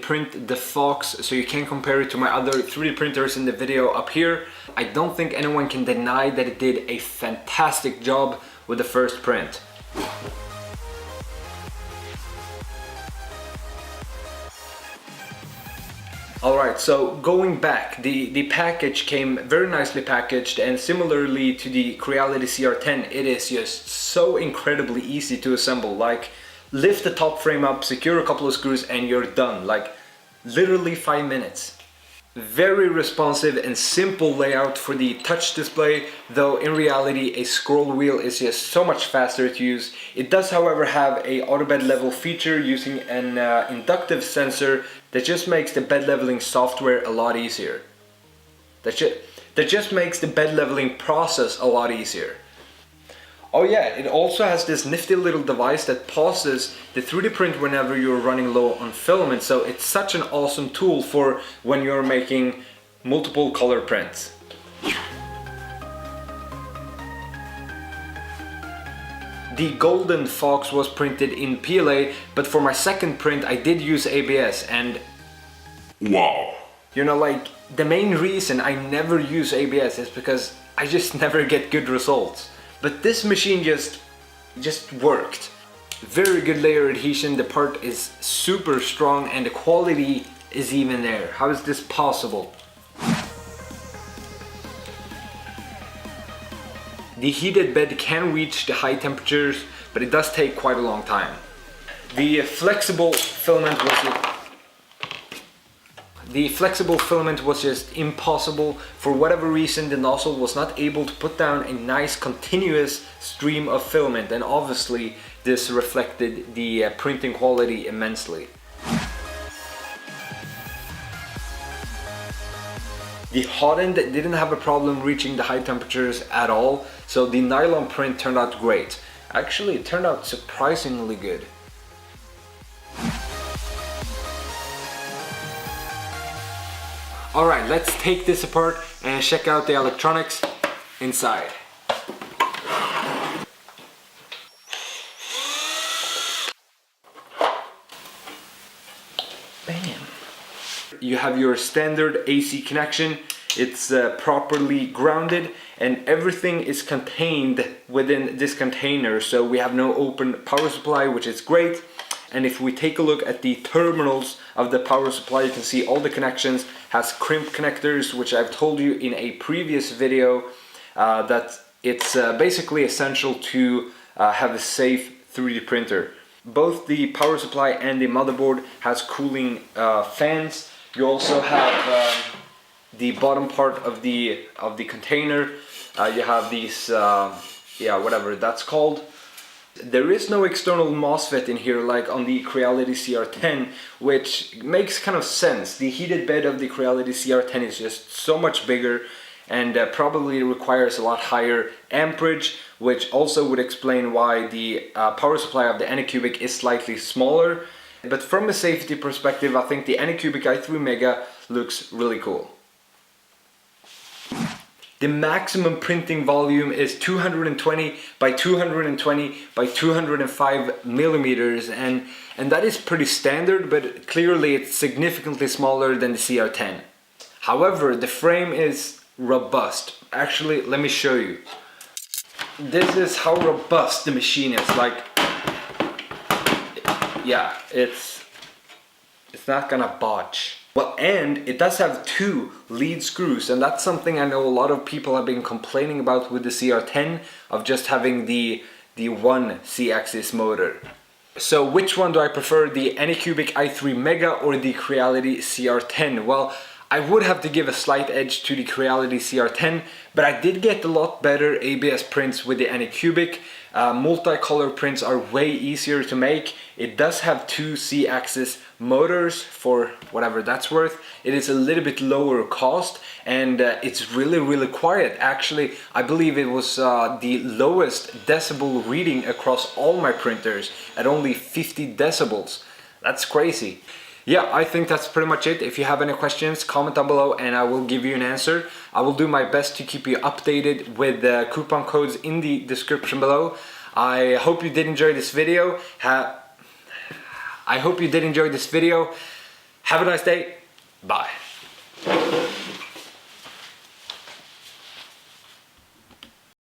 print the Fox, so you can compare it to my other 3D printers in the video up here. I don't think anyone can deny that it did a fantastic job with the first print. Alright, so going back, the package came very nicely packaged, and similarly to the Creality CR10, it is just so incredibly easy to assemble. Like, lift the top frame up, secure a couple of screws, and you're done. Like, literally 5 minutes. Very responsive and simple layout for the touch display, though in reality a scroll wheel is just so much faster to use. It does, however, have a auto bed level feature using an inductive sensor that just makes the bed leveling software a lot easier. That just makes the bed leveling process a lot easier. Oh yeah, it also has this nifty little device that pauses the 3D print whenever you're running low on filament, so it's such an awesome tool for when you're making multiple color prints. The golden Fox was printed in PLA, but for my second print I did use ABS, and wow! You know, like, the main reason I never use ABS is because I just never get good results. But this machine just worked. Very good layer adhesion, the part is super strong, and the quality is even there. How is this possible? The heated bed can reach the high temperatures, but it does take quite a long time. The flexible filament was just impossible. For whatever reason, the nozzle was not able to put down a nice continuous stream of filament, and obviously this reflected the printing quality immensely. The hot end didn't have a problem reaching the high temperatures at all, so the nylon print turned out great. Actually, it turned out surprisingly good. Alright, let's take this apart and check out the electronics inside. Bam! You have your standard AC connection. It's properly grounded, and everything is contained within this container, so we have no open power supply, which is great. And if we take a look at the terminals of the power supply, you can see all the connections has crimp connectors, which I've told you in a previous video that it's basically essential to have a safe 3D printer. Both the power supply and the motherboard has cooling fans. You also have the bottom part of the container. You have these, yeah, whatever that's called. There is no external MOSFET in here like on the Creality CR10, which makes kind of sense. The heated bed of the Creality CR10 is just so much bigger and probably requires a lot higher amperage, which also would explain why the power supply of the Anycubic is slightly smaller. But from a safety perspective, I think the Anycubic i3 Mega looks really cool. The maximum printing volume is 220 by 220 by 205 millimeters, and that is pretty standard, but clearly it's significantly smaller than the CR10. However, the frame is robust. Actually, let me show you. This is how robust the machine is. Like, yeah, it's not gonna budge. Well, and it does have 2 lead screws, and that's something I know a lot of people have been complaining about with the CR10, of just having the one Z-axis motor. So which one do I prefer, the Anycubic i3 Mega or the Creality CR10? Well, I would have to give a slight edge to the Creality CR10, but I did get a lot better ABS prints with the Anycubic. Multicolor prints are way easier to make. It does have 2 Z-axis motors for whatever that's worth. It is a little bit lower cost, and it's really quiet. Actually, I believe it was the lowest decibel reading across all my printers at only 50 decibels. That's crazy. Yeah, I think that's pretty much it. If you have any questions, comment down below and I will give you an answer. I will do my best to keep you updated with the coupon codes in the description below. I hope you did enjoy this video. Have a nice day. Bye.